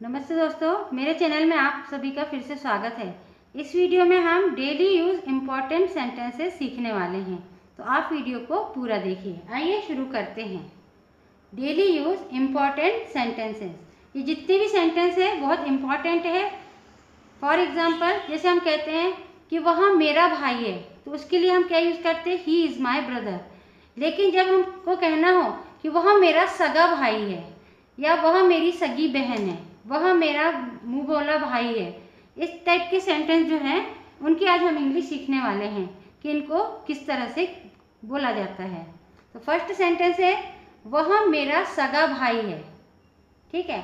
नमस्ते दोस्तों, मेरे चैनल में आप सभी का फिर से स्वागत है। इस वीडियो में हम डेली यूज़ इम्पॉर्टेंट सेंटेंसेस सीखने वाले हैं, तो आप वीडियो को पूरा देखिए। आइए शुरू करते हैं। डेली यूज़ इम्पॉर्टेंट सेंटेंसेस, ये जितने भी सेंटेंस है बहुत इम्पॉर्टेंट है। फॉर एग्जाम्पल, जैसे हम कहते हैं कि वह मेरा भाई है, तो उसके लिए हम क्या यूज़ करते हैं? He is my brother. लेकिन जब हमको कहना हो कि वह मेरा सगा भाई है या वह मेरी सगी बहन है, वह मेरा मुंह बोला भाई है, इस टाइप के सेंटेंस जो हैं उनकी आज हम इंग्लिश सीखने वाले हैं कि इनको किस तरह से बोला जाता है। तो फर्स्ट सेंटेंस है, वह मेरा सगा भाई है। ठीक है,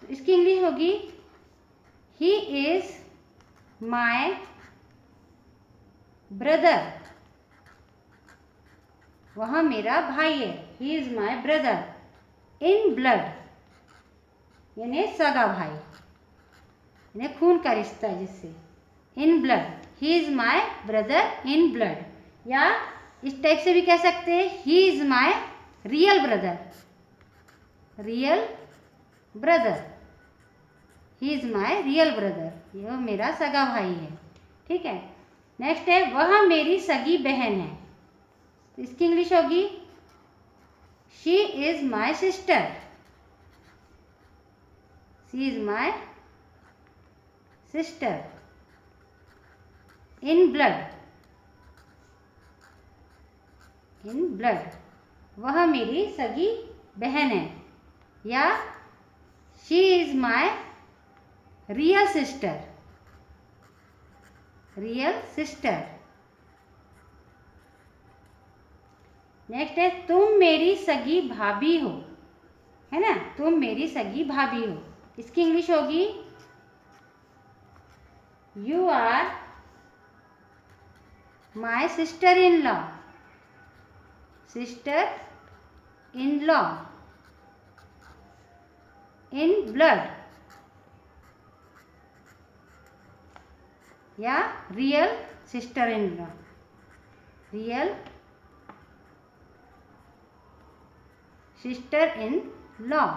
तो इसकी इंग्लिश होगी ही इज माई ब्रदर। वह मेरा भाई है, he is my brother in blood, यानी सगा भाई, यानी खून का रिश्ता है जिससे। In blood, he is my brother in blood. या इस टाइप से भी कह सकते हैं, ही is my real brother. Real brother, he is my real brother, यह मेरा सगा भाई है। ठीक है, नेक्स्ट है, वह मेरी सगी बहन है। तो इसकी इंग्लिश होगी she is my sister. She is my sister in blood. In blood, वह मेरी सगी बहन है। या she is my real sister. Real sister. Next है, तुम मेरी सगी भाभी हो, है ना? तुम मेरी सगी भाभी हो। इसकी इंग्लिश होगी you are my sister in law. Sister in law in blood, या real sister in law. Real sister in law,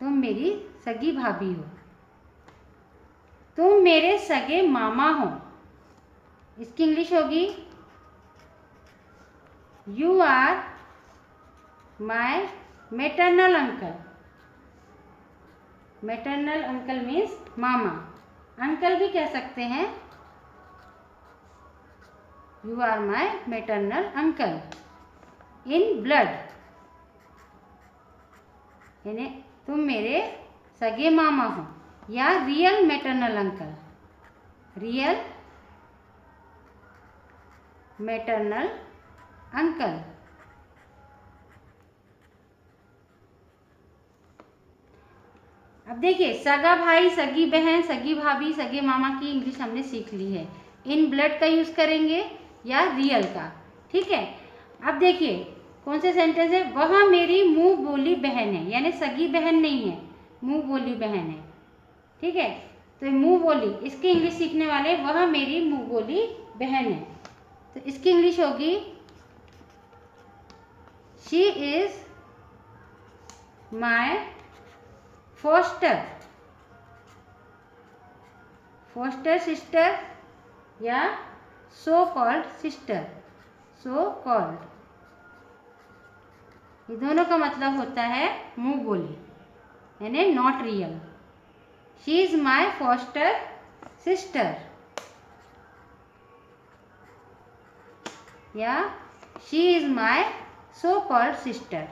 तुम मेरी सगी भाभी हो। तुम मेरे सगे मामा हो। इसकी इंग्लिश होगी you are my maternal uncle. Maternal uncle means mama, uncle भी कह सकते हैं। You are my maternal uncle in blood, यानी तुम मेरे सगे मामा हो। या real maternal uncle. Real maternal uncle. अब देखिए, सगा भाई, सगी बहन, सगी भाभी, सगे मामा की इंग्लिश हमने सीख ली है। इन ब्लड का यूज करेंगे या रियल का। ठीक है, अब देखिए कौन से सेंटेंस है, वह मेरी मुंह बोली बहन है, यानी सगी बहन नहीं है, मुंह बोली बहन है। ठीक है, तो मुंह बोली, इसकी इंग्लिश सीखने वाले, वह मेरी मुंह बोली बहन है। तो इसकी इंग्लिश होगी she is my foster. Foster sister या so called sister. So called, ये दोनों का मतलब होता है मुंह बोली, यानी not real. She is my foster sister, या she is my so called sister,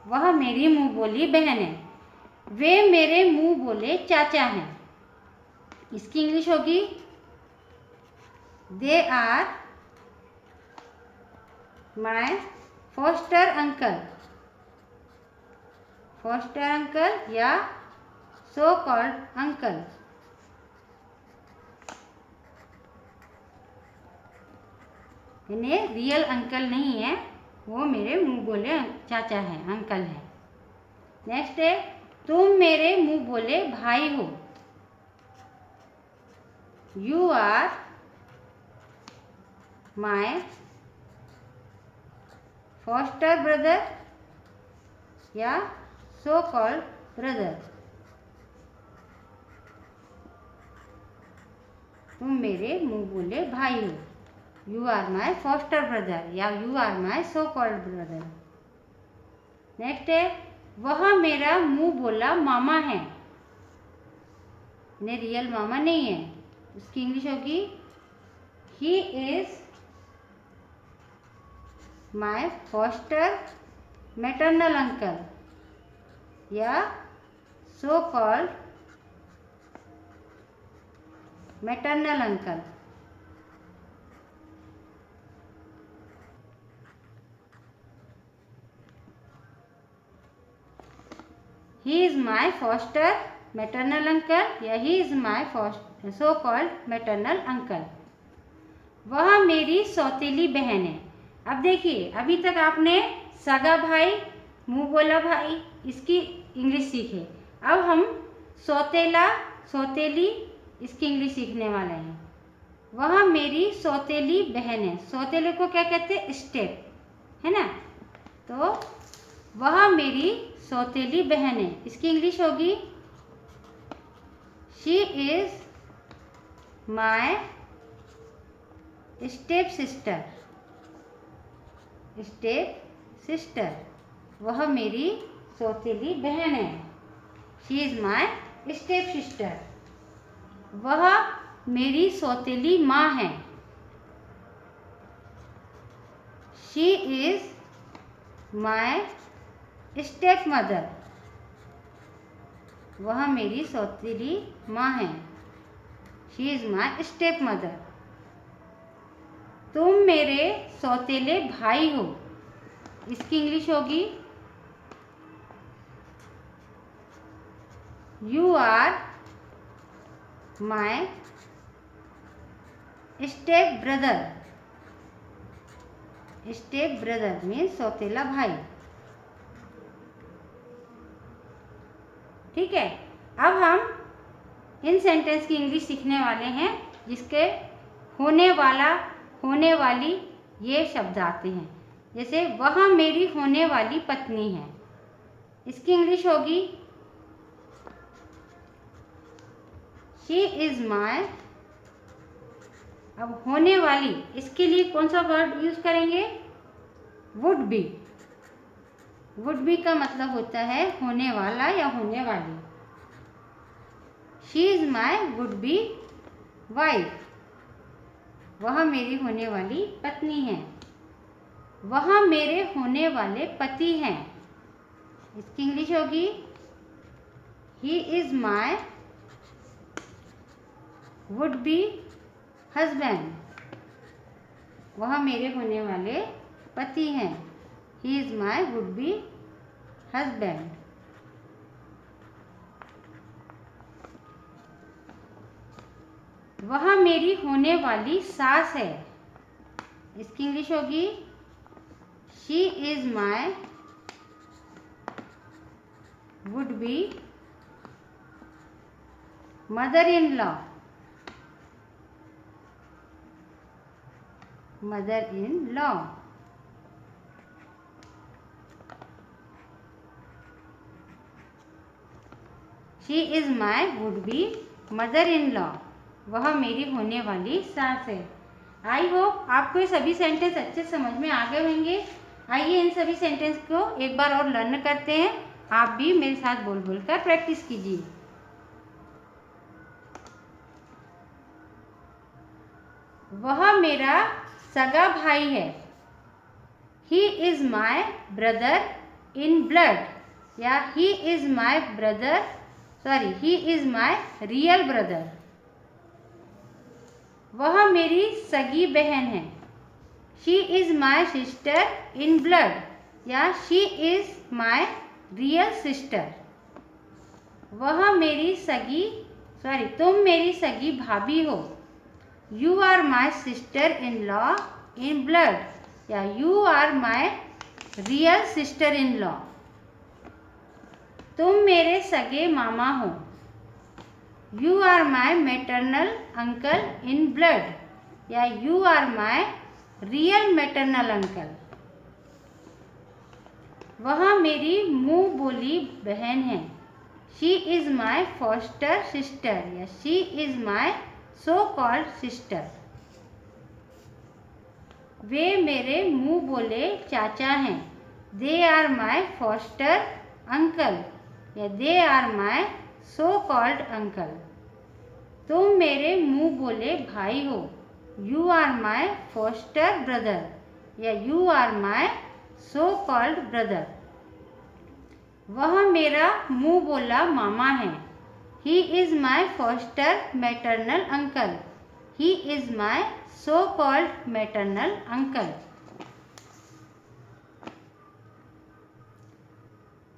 वह मेरी मुंह बोली बहन है। वे मेरे मुंह बोले चाचा हैं। इसकी इंग्लिश होगी they are my foster uncle. Foster uncle या सो कॉल्ड अंकल, यानी रियल अंकल नहीं है, वो मेरे मुंह बोले चाचा है, अंकल है। नेक्स्ट है, तुम मेरे मुंह बोले भाई हो। You are my foster brother या सो कॉल्ड ब्रदर। तुम मेरे मुंह बोले भाई हो। You are my foster brother या you are my so called brother. Next है, वह मेरा मुंह बोला मामा है। ने रियल मामा नहीं है, उसकी इंग्लिश होगी he is my foster maternal uncle या so called maternal uncle. He is my foster maternal uncle या he is my so called maternal uncle. वह मेरी सौतेली बहन है। अब देखिए, अभी तक आपने सगा भाई, मुंह बोला भाई, इसकी इंग्लिश सीखे। अब हम सौतेला, सौतेली, इसकी इंग्लिश सीखने वाले हैं। वह मेरी सौतेली बहन है। सौतेले को क्या कहते हैं? स्टेप, है ना। तो वह मेरी सौतेली बहन है, इसकी इंग्लिश होगी she is my step sister. Step sister, वह मेरी सौतेली बहन है। She is my step sister. वह मेरी सौतेली माँ है। She is my step mother. वह मेरी सौतेली माँ है। She is my step mother. तुम मेरे सौतेले भाई हो, इसकी इंग्लिश होगी you are my step brother. Stepbrother means सौतेला भाई। ठीक है, अब हम इन सेंटेंस की इंग्लिश सीखने वाले हैं जिसके होने वाला, होने वाली ये शब्द आते हैं। जैसे वह मेरी होने वाली पत्नी है, इसकी इंग्लिश होगी शी इज माई। अब होने वाली, इसके लिए कौन सा वर्ड यूज करेंगे? Would be. वुड बी का मतलब होता है होने वाला या होने वाली। She is my would be wife. वह मेरी होने वाली पत्नी है। वह मेरे होने वाले पति हैं, इसकी इंग्लिश होगी he is my would be husband. वह मेरे होने वाले पति हैं। ही is my would be husband. वह मेरी होने वाली सास है, इसकी इंग्लिश होगी she is my would B mother in law. Mother in law. She is my would B mother in law. वह मेरी होने वाली सास है। आई होप आपको ये सभी सेंटेंस अच्छे समझ में आ गए होंगे। आइए इन सभी सेंटेंस को एक बार और लर्न करते हैं। आप भी मेरे साथ बोल बोल कर प्रैक्टिस कीजिए। वह मेरा सगा भाई है। He is my brother in blood या he is my brother, sorry, he is my real brother. वह मेरी सगी बहन है। She is my sister in blood या she is my real sister. वह मेरी सगी, सॉरी, तुम मेरी सगी भाभी हो। You are my sister in law in blood या you are my real sister in law. तुम मेरे सगे मामा हो। You are my maternal uncle in blood या you are my real maternal uncle. वह मेरी मुंह बोली सौतेली बहन है। She is my foster sister या she is my so called sister. वे मेरे मुंह बोले चाचा हैं। They are my foster uncle या they are my so called uncle. तुम मेरे मुंह बोले भाई हो। You are my foster brother या you are my so called brother. वह मेरा मुंह बोला मामा है। He is my foster maternal uncle. He is my so called maternal uncle.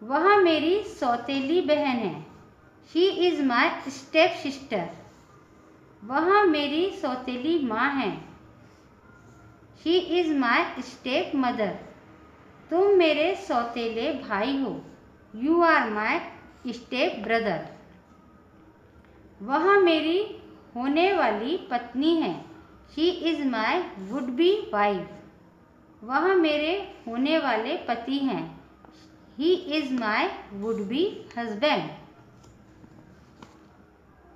वह मेरी सौतेली बहन है। She is my step sister. वह मेरी सौतेली माँ है। She is my step mother. तुम मेरे सौतेले भाई हो। You are my step brother. वह मेरी होने वाली पत्नी है। She is my would be wife. वह मेरे होने वाले पति हैं। He is my would be husband.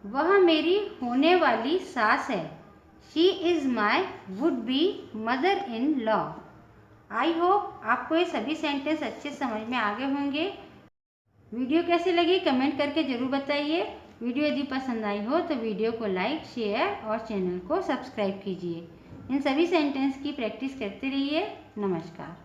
वह मेरी होने वाली सास है। She is my would B mother in law. I hope आपको ये सभी सेंटेंस अच्छे समझ में आ गए होंगे। वीडियो कैसी लगी कमेंट करके ज़रूर बताइए। वीडियो यदि पसंद आई हो तो वीडियो को लाइक शेयर और चैनल को सब्सक्राइब कीजिए। इन सभी सेंटेंस की प्रैक्टिस करते रहिए। नमस्कार।